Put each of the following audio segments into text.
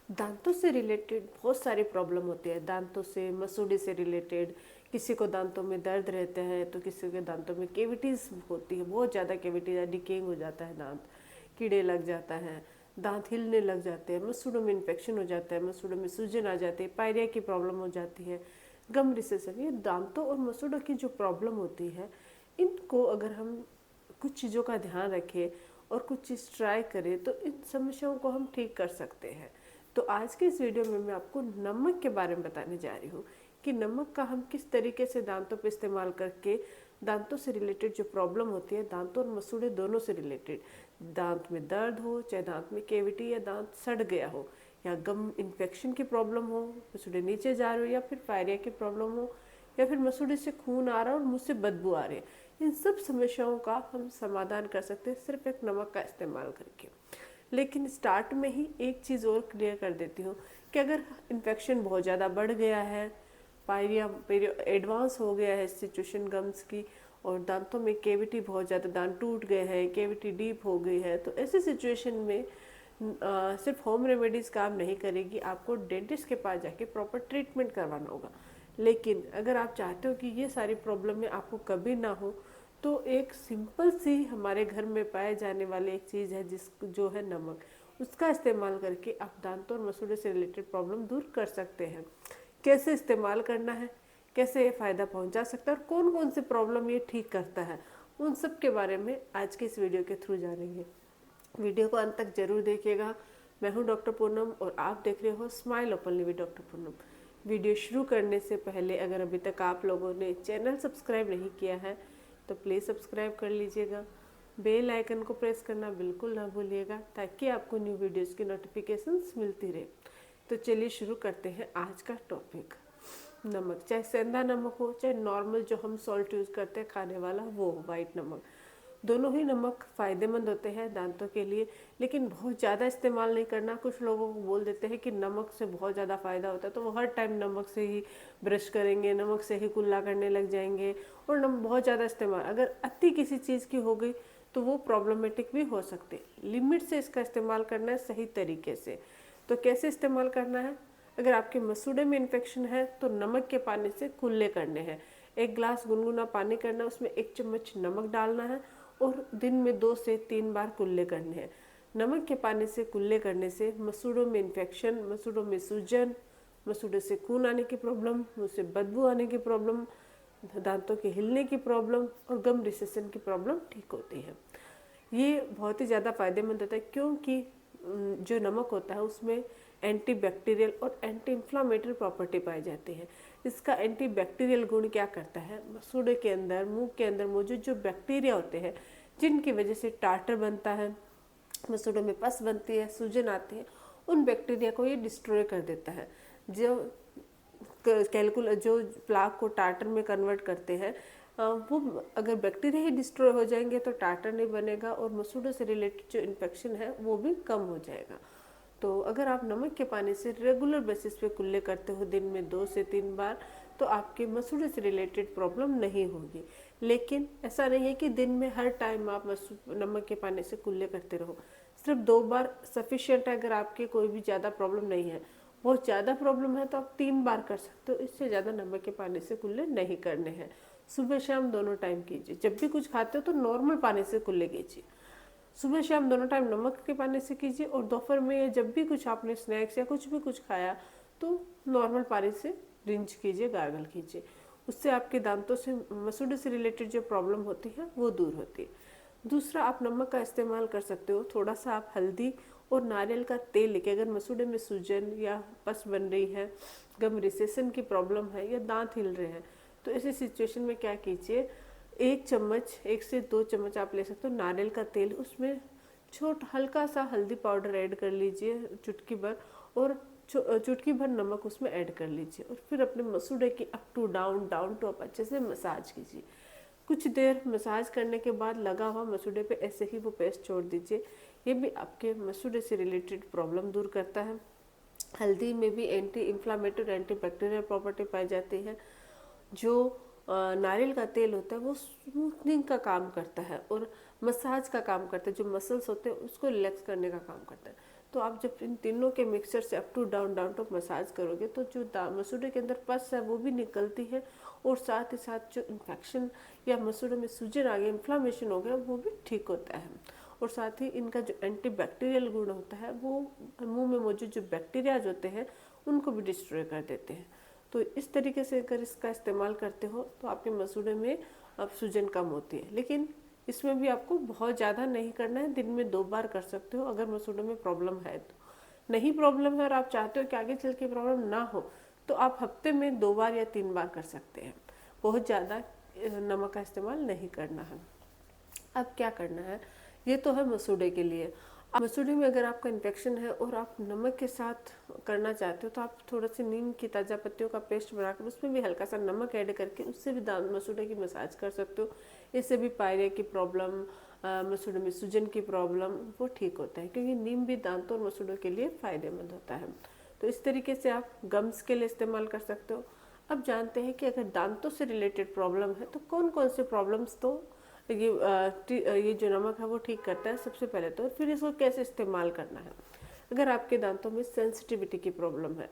दांतों से रिलेटेड बहुत सारी प्रॉब्लम होती है। दांतों से, मसूड़े से रिलेटेड, किसी को दांतों में दर्द रहते हैं तो किसी के दांतों में केविटीज़ होती है, बहुत ज़्यादा केविटीज है, डिकेइंग हो जाता है दांत, कीड़े लग जाता है, दांत हिलने लग जाते हैं, मसूड़ों में इन्फेक्शन हो जाता है, मसूड़ों में सूजन आ जाती है, पायरिया की प्रॉब्लम हो जाती है, गम रिसेशन। ये दांतों और मसूड़ों की जो प्रॉब्लम होती है, इनको अगर हम कुछ चीज़ों का ध्यान रखें और कुछ चीज़ ट्राई करें तो इन समस्याओं को हम ठीक कर सकते हैं। तो आज के इस वीडियो में मैं आपको नमक के बारे में बताने जा रही हूँ कि नमक का हम किस तरीके से दांतों पर इस्तेमाल करके दांतों से रिलेटेड जो प्रॉब्लम होती है, दांतों और मसूड़े दोनों से रिलेटेड, दांत में दर्द हो, चाहे दांत में कैविटी या दांत सड़ गया हो, या गम इन्फेक्शन की प्रॉब्लम हो, मसूड़े नीचे जा रहे हो, या फिर फायरिया की प्रॉब्लम हो, या फिर मसूड़े से खून आ रहा है और मुंह से बदबू आ रही है, इन सब समस्याओं का हम समाधान कर सकते हैं सिर्फ एक नमक का इस्तेमाल करके। लेकिन स्टार्ट में ही एक चीज़ और क्लियर कर देती हूँ कि अगर इन्फेक्शन बहुत ज़्यादा बढ़ गया है, पायरिया एडवांस हो गया है सिचुएशन गम्स की, और दांतों में केविटी बहुत ज़्यादा, दांत टूट गए हैं, केविटी डीप हो गई है, तो ऐसी सिचुएशन में सिर्फ होम रेमेडीज़ काम नहीं करेगी, आपको डेंटिस्ट के पास जाके प्रॉपर ट्रीटमेंट करवाना होगा। लेकिन अगर आप चाहते हो कि ये सारी प्रॉब्लम में आपको कभी ना हो, तो एक सिंपल सी हमारे घर में पाए जाने वाली एक चीज़ है जो है नमक, उसका इस्तेमाल करके आप दांतों और मसूड़े से रिलेटेड प्रॉब्लम दूर कर सकते हैं। कैसे इस्तेमाल करना है, कैसे ये फ़ायदा पहुंचा सकता है और कौन कौन सी प्रॉब्लम ये ठीक करता है, उन सब के बारे में आज के इस वीडियो के थ्रू जानेंगे। वीडियो को अंत तक जरूर देखिएगा। मैं हूं डॉक्टर पूनम और आप देख रहे हो smile openly with doctor Poonam. Video शुरू करने से पहले अगर अभी तक आप लोगों ने चैनल सब्सक्राइब नहीं किया है तो प्लीज़ सब्सक्राइब कर लीजिएगा। बेल आइकन को प्रेस करना बिल्कुल ना भूलिएगा ताकि आपको न्यू वीडियोस की नोटिफिकेशंस मिलती रहे। तो चलिए शुरू करते हैं आज का टॉपिक। नमक, चाहे सेंधा नमक हो चाहे नॉर्मल जो हम सॉल्ट यूज़ करते हैं खाने वाला वो हो, वाइट नमक, दोनों ही नमक फ़ायदेमंद होते हैं दांतों के लिए, लेकिन बहुत ज़्यादा इस्तेमाल नहीं करना। कुछ लोगों को बोल देते हैं कि नमक से बहुत ज़्यादा फ़ायदा होता है तो वो हर टाइम नमक से ही ब्रश करेंगे, नमक से ही कुल्ला करने लग जाएंगे, और बहुत ज़्यादा इस्तेमाल अगर अति किसी चीज़ की हो गई तो वो प्रॉब्लमेटिक भी हो सकते हैं। लिमिट से इसका इस्तेमाल करना है सही तरीके से। तो कैसे इस्तेमाल करना है? अगर आपके मसूड़े में इन्फेक्शन है तो नमक के पानी से कुल्ले करने हैं। एक गिलास गुनगुना पानी करना है, उसमें 1 चम्मच नमक डालना है और दिन में 2 से 3 बार कुल्ले करने हैं। नमक के पानी से कुल्ले करने से मसूड़ों में इन्फेक्शन, मसूड़ों में सूजन, मसूड़े से खून आने की प्रॉब्लम, मुँह से बदबू आने की प्रॉब्लम, दांतों के हिलने की प्रॉब्लम और गम रिसेशन की प्रॉब्लम ठीक होती है। ये बहुत ही ज़्यादा फायदेमंद होता है क्योंकि जो नमक होता है उसमें एंटी बैक्टीरियल और एंटी इन्फ्लामेटरी प्रॉपर्टी पाई जाती है। इसका एंटी बैक्टीरियल गुण क्या करता है? मसूड़े के अंदर, मुंह के अंदर मौजूद जो बैक्टीरिया होते हैं जिनकी वजह से टाटर बनता है, मसूड़ों में पस बनती है, सूजन आती है, उन बैक्टीरिया को ये डिस्ट्रॉय कर देता है। जो जो प्लाक को टार्टर में कन्वर्ट करते हैं, वो अगर बैक्टीरिया ही डिस्ट्रॉय हो जाएंगे तो टार्टर नहीं बनेगा और मसूड़ों से रिलेटेड जो इन्फेक्शन है वो भी कम हो जाएगा। तो अगर आप नमक के पानी से रेगुलर बेसिस पे कुल्ले करते हो दिन में 2 से 3 बार तो आपके मसूड़े से रिलेटेड प्रॉब्लम नहीं होगी। लेकिन ऐसा नहीं है कि दिन में हर टाइम आप नमक के पानी से कुल्ले करते रहो। सिर्फ 2 बार सफिशिएंट है। अगर आपके कोई भी ज़्यादा प्रॉब्लम नहीं है, बहुत ज़्यादा प्रॉब्लम है तो आप 3 बार कर सकते हो। इससे ज़्यादा नमक के पानी से कुल्ले नहीं करने हैं। सुबह शाम दोनों टाइम कीजिए। जब भी कुछ खाते हो तो नॉर्मल पानी से कुल्ले कीजिए। सुबह शाम दोनों टाइम नमक के पानी से कीजिए, और दोपहर में जब भी कुछ आपने स्नैक्स या कुछ भी कुछ खाया तो नॉर्मल पानी से रिंच कीजिए, गार्गल कीजिए। उससे आपके दांतों से, मसूड़े से रिलेटेड जो प्रॉब्लम होती है वो दूर होती है। दूसरा, आप नमक का इस्तेमाल कर सकते हो। थोड़ा सा आप हल्दी और नारियल का तेल लेके, अगर मसूड़े में सूजन या पस बन रही है, गम रिसेशन की प्रॉब्लम है या दांत हिल रहे हैं, तो ऐसी सिचुएशन में क्या कीजिए, 1 चम्मच, 1 से 2 चम्मच आप ले सकते हो नारियल का तेल, उसमें हल्का सा हल्दी पाउडर ऐड कर लीजिए, चुटकी भर, और चुटकी भर नमक उसमें ऐड कर लीजिए, और फिर अपने मसूड़े की up to down, down to up अच्छे से मसाज कीजिए। कुछ देर मसाज करने के बाद लगा हुआ मसूड़े पे ऐसे ही वो पेस्ट छोड़ दीजिए। ये भी आपके मसूड़े से रिलेटेड प्रॉब्लम दूर करता है। हल्दी में भी anti inflammatory, anti bacterial property पाई जाती है। जो नारियल का तेल होता है वो स्मूथनिंग का काम करता है और मसाज का काम करता है। जो मसल्स होते हैं उसको रिलैक्स करने का काम करता है। तो आप जब इन तीनों के मिक्सचर से up to down to massage करोगे तो जो मसूड़े के अंदर पस है वो भी निकलती है, और साथ ही साथ जो इन्फेक्शन या मसूड़े में सूजन आ गया, इन्फ्लामेशन हो गया, वो भी ठीक होता है। और साथ ही इनका जो एंटीबैक्टीरियल गुण होता है वो मुंह में मौजूद जो बैक्टीरियाज होते हैं उनको भी डिस्ट्रॉय कर देते हैं। तो इस तरीके से अगर इसका इस्तेमाल करते हो तो आपके मसूड़े में अब सूजन कम होती है। लेकिन इसमें भी आपको बहुत ज़्यादा नहीं करना है, दिन में 2 बार कर सकते हो अगर मसूड़ों में प्रॉब्लम है तो। नहीं प्रॉब्लम है और आप चाहते हो कि आगे चल के प्रॉब्लम ना हो तो आप हफ्ते में 2 बार या 3 बार कर सकते हैं। बहुत ज़्यादा नमक का इस्तेमाल नहीं करना है। अब क्या करना है, ये तो है मसूड़े के लिए। अब मसूड़े में अगर आपका इन्फेक्शन है और आप नमक के साथ करना चाहते हो तो आप थोड़ा सी नीम की ताज़ा पत्तियों का पेस्ट बनाकर उसमें भी हल्का सा नमक ऐड करके उससे भी मसूड़े की मसाज कर सकते हो। इससे भी पायरिया की प्रॉब्लम, मसूड़े में सूजन की प्रॉब्लम वो ठीक होता है, क्योंकि नीम भी दांतों और मसूड़ों के लिए फ़ायदेमंद होता है। तो इस तरीके से आप गम्स के लिए इस्तेमाल कर सकते हो। अब जानते हैं कि अगर दांतों से रिलेटेड प्रॉब्लम है तो कौन कौन से प्रॉब्लम्स तो ये जो नमक है वो ठीक करता है सबसे पहले तो। फिर इसको कैसे इस्तेमाल करना है। अगर आपके दांतों में सेंसिटिविटी की प्रॉब्लम है,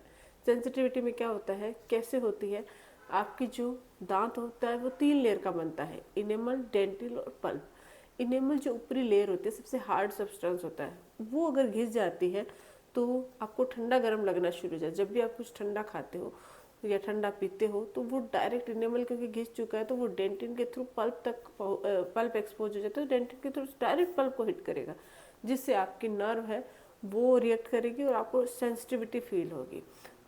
सेंसिटिविटी में क्या होता है, कैसे होती है, आपकी जो दांत होता है वो 3 लेयर का बनता है, इनेमल, डेंटिल और पल्प। इनेमल जो ऊपरी लेयर होती है सबसे हार्ड सब्सटेंस होता है, वो अगर घिस जाती है तो आपको ठंडा गर्म लगना शुरू हो जाए। जब भी आप कुछ ठंडा खाते हो या ठंडा पीते हो तो वो डायरेक्ट इनेमल क्योंकि घिस चुका है तो वो डेंटिन के थ्रू पल्प तक पल्प एक्सपोज हो जाता है, डेंटिन के थ्रू डायरेक्ट पल्प को हिट करेगा, जिससे आपकी नर्व है वो रिएक्ट करेगी और आपको सेंसिटिविटी फील होगी।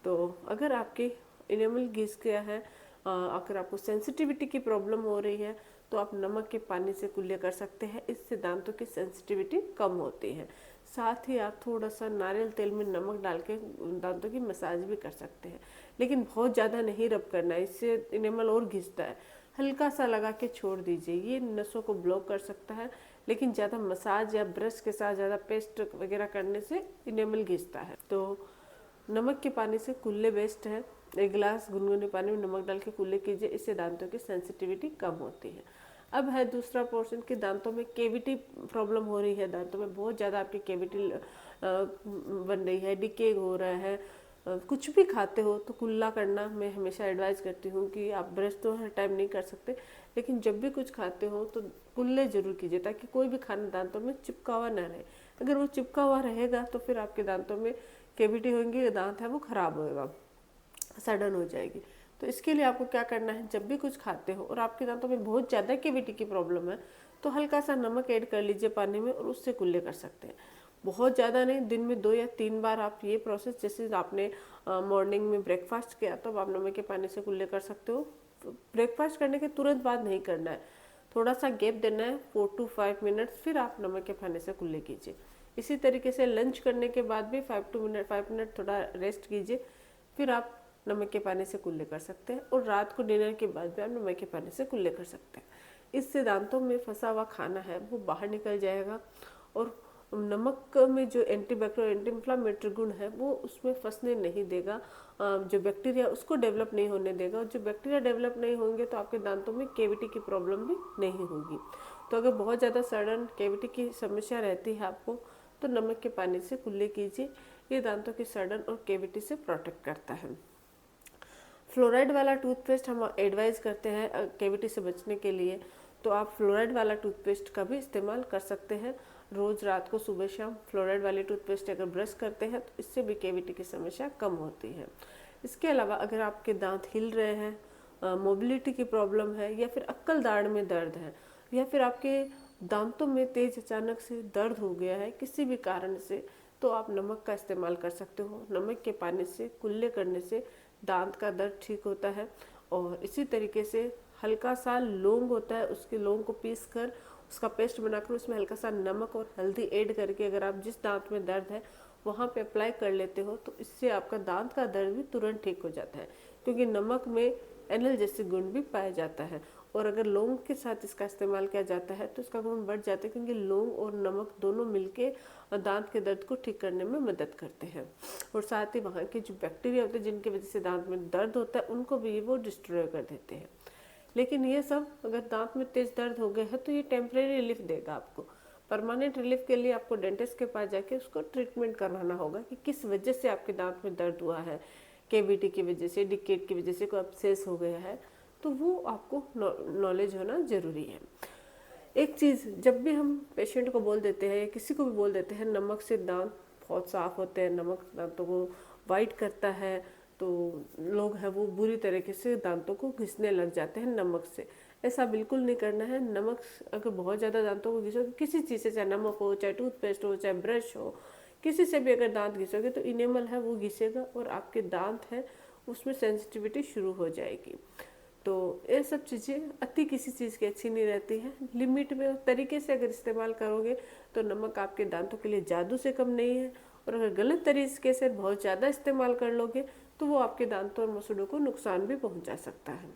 तो अगर आपके इनेमल घिस गया है, अगर आपको सेंसिटिविटी की प्रॉब्लम हो रही है तो आप नमक के पानी से कुल्ले कर सकते हैं, इससे दांतों की सेंसिटिविटी कम होती है। साथ ही आप थोड़ा सा नारियल तेल में नमक डाल के दांतों की मसाज भी कर सकते हैं, लेकिन बहुत ज़्यादा नहीं रब करना है, इससे इनेमल और घिसता है। हल्का सा लगा के छोड़ दीजिए, ये नसों को ब्लॉक कर सकता है, लेकिन ज़्यादा मसाज या ब्रश के साथ ज़्यादा पेस्ट वगैरह करने से इनेमल घिसता है। तो नमक के पानी से कुल्ले बेस्ट है। 1 गिलास गुनगुने पानी में नमक डाल के कुल्ले कीजिए, इससे दांतों की सेंसिटिविटी कम होती है। अब है दूसरा पोर्शन कि दांतों में केविटी प्रॉब्लम हो रही है, दांतों में बहुत ज़्यादा आपकी केविटी बन रही है, डिके हो रहा है, कुछ भी खाते हो तो कुल्ला करना मैं हमेशा एडवाइस करती हूँ कि आप ब्रश तो हर टाइम नहीं कर सकते, लेकिन जब भी कुछ खाते हो तो कुल्ले जरूर कीजिए, ताकि कोई भी खाना दांतों में चिपका हुआ ना रहे। अगर वो चिपका हुआ रहेगा तो फिर आपके दांतों में केविटी होंगी, दांत है वो खराब होएगा, सडन हो जाएगी। तो इसके लिए आपको क्या करना है, जब भी कुछ खाते हो और आपके दांतों में बहुत ज़्यादा केविटी की प्रॉब्लम है तो हल्का सा नमक ऐड कर लीजिए पानी में और उससे कुल्ले कर सकते हैं। बहुत ज़्यादा नहीं, दिन में 2 या 3 बार आप ये प्रोसेस, जैसे आपने मॉर्निंग में ब्रेकफास्ट किया तो आप नमक के पानी से कुल्ले कर सकते हो। ब्रेकफास्ट करने के तुरंत बाद नहीं करना है, थोड़ा सा गैप देना है 4 to 5 मिनट्स, फिर आप नमक के पानी से कुल्ले कीजिए। इसी तरीके से लंच करने के बाद भी 5 मिनट थोड़ा रेस्ट कीजिए, फिर आप नमक के पानी से कुल्ले कर सकते हैं। और रात को डिनर के बाद भी आप नमक के पानी से कुल्ले कर सकते हैं। इससे दांतों में फंसा हुआ खाना है वो बाहर निकल जाएगा, और नमक में जो एंटीबैक्टीरियल एंटी इन्फ्लामेटरी गुण है वो उसमें फंसने नहीं देगा, जो बैक्टीरिया उसको डेवलप नहीं होने देगा, और जो बैक्टीरिया डेवलप नहीं होंगे तो आपके दांतों में केविटी की प्रॉब्लम भी नहीं होगी। तो अगर बहुत ज़्यादा सडन केविटी की समस्या रहती है आपको तो नमक के पानी से कुल्ले कीजिए, ये दांतों की सडन और केविटी से प्रोटेक्ट करता है। फ्लोराइड वाला टूथपेस्ट हम एडवाइस करते हैं केविटी से बचने के लिए, तो आप फ्लोराइड वाला टूथपेस्ट का भी इस्तेमाल कर सकते हैं। रोज़ रात को सुबह शाम फ्लोराइड वाली टूथपेस्ट अगर ब्रश करते हैं तो इससे भी केविटी की समस्या कम होती है। इसके अलावा अगर आपके दांत हिल रहे हैं, मोबिलिटी की प्रॉब्लम है, या फिर अक्कल दाढ़ में दर्द है, या फिर आपके दांतों में तेज अचानक से दर्द हो गया है किसी भी कारण से, तो आप नमक का इस्तेमाल कर सकते हो। नमक के पानी से कुल्ले करने से दांत का दर्द ठीक होता है। और इसी तरीके से हल्का सा लौंग होता है, उसके लौंग को पीस कर उसका पेस्ट बनाकर उसमें हल्का सा नमक और हल्दी ऐड करके अगर आप जिस दांत में दर्द है वहाँ पे अप्लाई कर लेते हो तो इससे आपका दांत का दर्द भी तुरंत ठीक हो जाता है, क्योंकि नमक में एनाल्जेसिक गुण भी पाया जाता है। और अगर लौंग के साथ इसका इस्तेमाल किया जाता है तो इसका गुण बढ़ जाता है, क्योंकि लौंग और नमक दोनों मिलके दांत के दर्द को ठीक करने में मदद करते हैं। और साथ ही वहाँ के जो बैक्टीरिया होते हैं जिनकी वजह से दांत में दर्द होता है उनको भी वो डिस्ट्रॉय कर देते हैं। लेकिन ये सब अगर दांत में तेज दर्द हो गया है तो ये टेम्परेरी रिलीफ देगा आपको, परमानेंट रिलीफ के लिए आपको डेंटिस्ट के पास जाके उसको ट्रीटमेंट करवाना होगा कि किस वजह से आपके दांत में दर्द हुआ है, केविटी की वजह से, डिकेट की वजह से, कोई अब्सेस हो गया है, तो वो आपको नॉलेज होना ज़रूरी है। एक चीज़, जब भी हम पेशेंट को बोल देते हैं या किसी को भी बोल देते हैं नमक से दांत बहुत साफ़ होते हैं, नमक दांतों को वाइट करता है, तो लोग हैं वो बुरी तरीके से दांतों को घिसने लग जाते हैं नमक से। ऐसा बिल्कुल नहीं करना है। नमक अगर बहुत ज़्यादा दांतों को घिसोगे, किसी चीज़ से, चाहे नमक हो, चाहे टूथपेस्ट हो, चाहे ब्रश हो, किसी से भी अगर दांत घिसोगे तो इनेमल है वो घिसेगा और आपके दांत है उसमें सेंसिटिविटी शुरू हो जाएगी। तो ये सब चीज़ें अति किसी चीज़ की अच्छी नहीं रहती है। लिमिट में तरीके से अगर इस्तेमाल करोगे तो नमक आपके दांतों के लिए जादू से कम नहीं है, और अगर गलत तरीके से बहुत ज़्यादा इस्तेमाल कर लोगे तो वो आपके दांतों और मसूड़ों को नुकसान भी पहुंचा सकता है।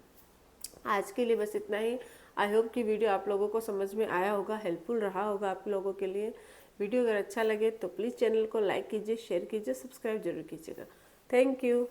आज के लिए बस इतना ही। आई होप कि वीडियो आप लोगों को समझ में आया होगा, हेल्पफुल रहा होगा आप लोगों के लिए। वीडियो अगर अच्छा लगे तो प्लीज़ चैनल को लाइक कीजिए, शेयर कीजिए, सब्सक्राइब जरूर कीजिएगा। Thank you.